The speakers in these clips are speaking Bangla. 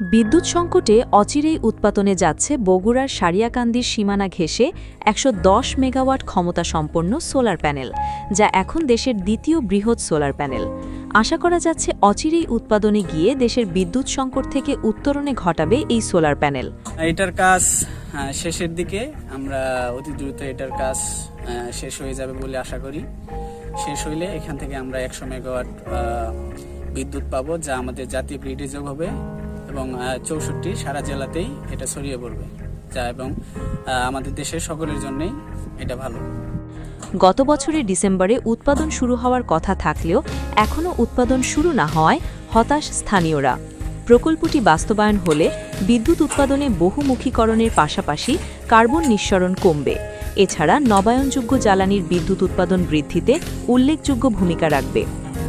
বিদ্যুৎ সংকটে অচিরেই উৎপাদনে যাচ্ছে বগুড়ার সারিয়াকান্দির সীমানা ঘেঁষে ১১০ মেগাওয়াট ক্ষমতাসম্পন্ন সোলার প্যানেল, যা এখন দেশের দ্বিতীয় বৃহৎ সোলার প্যানেল। আশা করা যাচ্ছে অচিরেই উৎপাদনে গিয়ে দেশের বিদ্যুৎ সংকট থেকে উত্তরণে ঘটাবে এই সোলার প্যানেল। এটার কাজ শেষের দিকে, আমরা অতি দ্রুত এটার কাজ শেষ হয়ে যাবে বলে আশা করি। শেষ হইলে এখান থেকে আমরা ১০০ মেগাওয়াট বিদ্যুৎ পাবো, যা আমাদের জাতীয় গ্রিডে যোগ হবে এবং ৬৪ সারা জেলাতেই এটা ছড়িয়ে পড়বে, যা এবং আমাদের দেশের সকলের জন্যই এটা ভালো। গত বছরের ডিসেম্বরে উৎপাদন শুরু হওয়ার কথা থাকলেও এখনও উৎপাদন শুরু না হওয়ায় হতাশ স্থানীয়রা। প্রকল্পটি বাস্তবায়ন হলে বিদ্যুৎ উৎপাদনে বহুমুখীকরণের পাশাপাশি কার্বন নিঃসরণ কমবে। এছাড়া নবায়নযোগ্য জ্বালানির বিদ্যুৎ উৎপাদন বৃদ্ধিতে উল্লেখযোগ্য ভূমিকা রাখবে।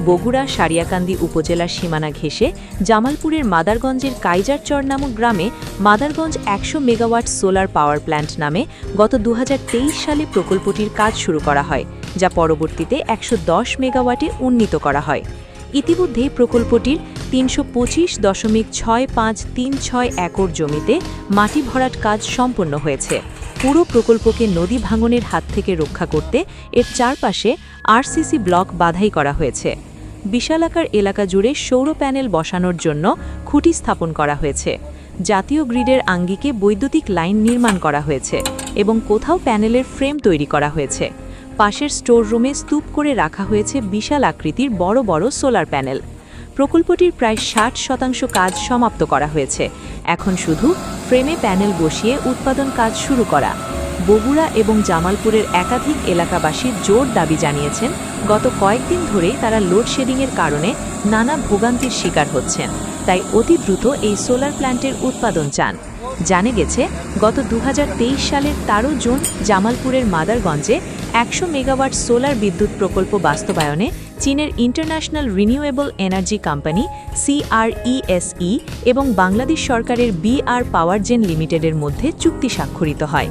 বগুড়া সারিয়াকান্দি উপজেলার সীমানা ঘেঁষে জামালপুরের মাদারগঞ্জের কাইজারচর নামক গ্রামে Madarganj ১০০ megawatt solar power plant নামে গত ২০২৩ সালে প্রকল্পটির কাজ শুরু করা হয়, যা পরবর্তীতে ১১০ মেগাওয়াটে উন্নীত করা হয়। ইতিমধ্যে প্রকল্পটির ৩২৫.6536 একর জমিতে মাটি ভরাট কাজ সম্পন্ন হয়েছে। পুরো প্রকল্পকে নদী ভাঙনের হাত থেকে রক্ষা করতে এর চারপাশে আরসিসি ব্লক বাধাই করা হয়েছে। বিশালাকার এলাকা জুড়ে সৌর প্যানেল বসানোর জন্য খুঁটি স্থাপন করা হয়েছে। জাতীয় গ্রিডের আঙ্গিকে বৈদ্যুতিক লাইন নির্মাণ করা হয়েছে এবং কোথাও প্যানেলের ফ্রেম তৈরি করা হয়েছে। পাশের স্টোর রুমে স্তূপ করে রাখা হয়েছে বিশাল আকৃতির বড় বড় সোলার প্যানেল। প্রকল্পটির প্রায় ৬০% কাজ সমাপ্ত করা হয়েছে। এখন শুধু ফ্রেমে প্যানেল বসিয়ে উৎপাদন কাজ শুরু করা। বগুড়া এবং জামালপুরের একাধিক এলাকাবাসী জোর দাবি জানিয়েছেন, গত কয়েকদিন ধরেই তারা লোডশেডিংয়ের কারণে নানা ভোগান্তির শিকার হচ্ছেন, তাই অতি দ্রুত এই সোলার প্ল্যান্টের উৎপাদন চান। জানা গেছে, গত ২০২৩ সালের ১৩ জুন জামালপুরের মাদারগঞ্জে ১০০ মেগাওয়াট সোলার বিদ্যুৎ প্রকল্প বাস্তবায়নে চীনের international renewable energy company CRESE এবং বাংলাদেশ সরকারের BR পাওয়ার জেন লিমিটেডের মধ্যে চুক্তি স্বাক্ষরিত হয়।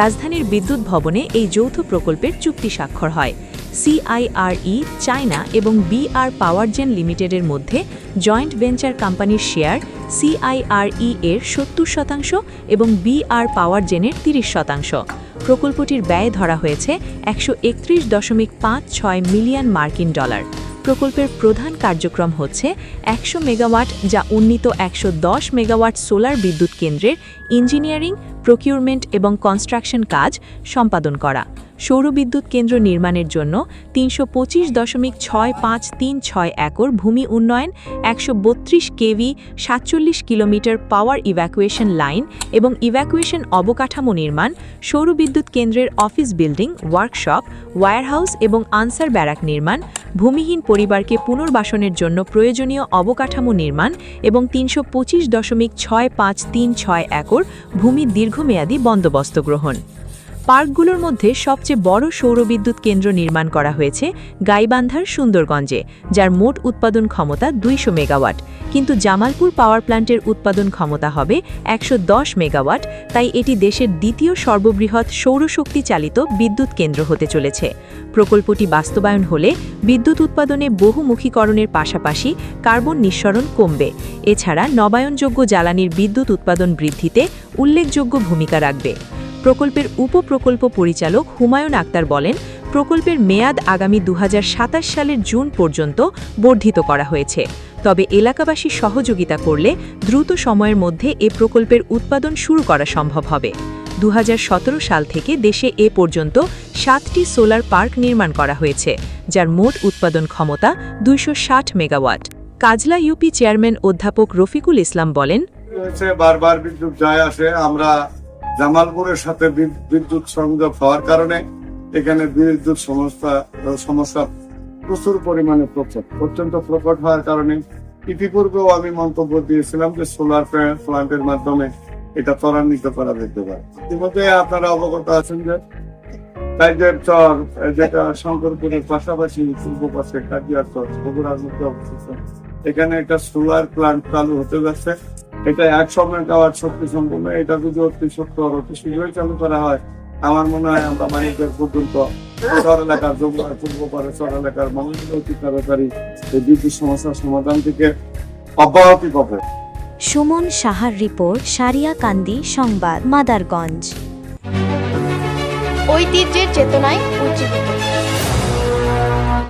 রাজধানীর বিদ্যুৎ ভবনে এই যৌথ প্রকল্পের চুক্তি স্বাক্ষর হয়। CIRE চায়না এবং BR পাওয়ার জেন লিমিটেডের মধ্যে জয়েন্ট ভেঞ্চার কোম্পানির শেয়ার CIRE এর ৭০% এবং BR পাওয়ার জেনের ৩০%। প্রকল্পটির ব্যয় ধরা হয়েছে $১৩১.৫৬ মিলিয়ন মার্কিন ডলার। প্রকল্পের প্রধান কার্যক্রম হচ্ছে ১০০ মেগাওয়াট যা উন্নীত ১১০ মেগাওয়াট সোলার বিদ্যুৎ কেন্দ্রের ইঞ্জিনিয়ারিং, প্রকিউরমেন্ট এবং কনস্ট্রাকশন কাজ সম্পাদন করা। সৌরবিদ্যুৎ কেন্দ্র নির্মাণের জন্য ৩২৫.৬৫৩৬ একর ভূমি উন্নয়ন, ১৩২ কেভি ৪৭ কিলোমিটার পাওয়ার ইভ্যাকুয়েশন লাইন এবং ইভ্যাকুয়েশন অবকাঠামো নির্মাণ, সৌরবিদ্যুৎ কেন্দ্রের অফিস বিল্ডিং, ওয়ার্কশপ, ওয়্যারহাউস এবং আনসার ব্যারাক নির্মাণ, ভূমিহীন পরিবারকে পুনর্বাসনের জন্য প্রয়োজনীয় অবকাঠামো নির্মাণ এবং ৩২৫.৬৫৩৬ একর ভূমি দীর্ঘমেয়াদী বন্দোবস্ত গ্রহণ। পার্কগুলোর মধ্যে সবচেয়ে বড় সৌরবিদ্যুৎ কেন্দ্র নির্মাণ করা হয়েছে গাইবান্ধার সুন্দরগঞ্জে, যার মোট উৎপাদন ক্ষমতা ২০০ মেগাওয়াট, কিন্তু জামালপুর পাওয়ার প্ল্যান্টের উৎপাদন ক্ষমতা হবে ১১০ মেগাওয়াট, তাই এটি দেশের দ্বিতীয় সর্ববৃহৎ সৌরশক্তি চালিত বিদ্যুৎ কেন্দ্র হতে চলেছে। প্রকল্পটি বাস্তবায়ন হলে বিদ্যুৎ উৎপাদনে বহুমুখীকরণের পাশাপাশি কার্বন নিঃসরণ কমবে। এছাড়া নবায়নযোগ্য জ্বালানির বিদ্যুৎ উৎপাদন বৃদ্ধিতে উল্লেখযোগ্য ভূমিকা রাখবে। প্রকল্পের উপপ্রকল্প পরিচালক হুমায়ুন আক্তার বলেন, প্রকল্পের মেয়াদ আগামী ২০২৭ সালের জুন পর্যন্ত বর্ধিত করা হয়েছে। তবে এলাকাবাসী সহযোগিতা করলে দ্রুত সময়ের মধ্যে এ প্রকল্পের উৎপাদন শুরু করা সম্ভব হবে। ২০১৭ সাল থেকে দেশে এ পর্যন্ত ৭টি সোলার পার্ক নির্মাণ করা হয়েছে, যার মোট উৎপাদন ক্ষমতা ২৬০ মেগাওয়াট। কাজলা ইউপি চেয়ারম্যান অধ্যাপক রফিকুল ইসলাম বলেন, বারবার বিদ্যুৎ যায় আসে, আমরা জামালপুরের সাথে বিদ্যুৎ সংযোগ হওয়ার কারণে এখানে বিদ্যুৎ সমস্যা প্রচুর পরিমাণে অত্যন্ত প্রকট হওয়ার কারণে ইতিপূর্বেও আমি মন্তব্য দিয়েছিলাম যে সোলার প্ল্যান্টের মাধ্যমে এটা ত্বরান্বিত করা যেতে পারে। ইতিমধ্যে আপনারা অবগত আছেন যে টাইগার চর, যেটা শঙ্করপুরের পাশাপাশি পূর্ব পাশে কাজিয়াচর বগুড়ার মধ্যে অবস্থিত, এখানে একটা সোলার প্ল্যান্ট চালু হতে যাচ্ছে। এটা ১০০ মেগাওয়াট শক্তি সম্পন্ন। এটা যদি অতি সত্তর অতি শীঘ্রই চালু করা হয়, আমার মনে হয় আমরা মানুষদের পর্যন্ত চর এলাকার জগুয়ার পূর্ব পারে চর এলাকার মানুষদের অতি তাড়াতাড়ি এই বিদ্যুৎ সমস্যার সমাধান থেকে অব্যাহতি পাবে। সুমন সাহার রিপোর্ট, সারিয়াকান্দি সংবাদ, মাদারগঞ্জ। ঐতিহ্যের চেতনায়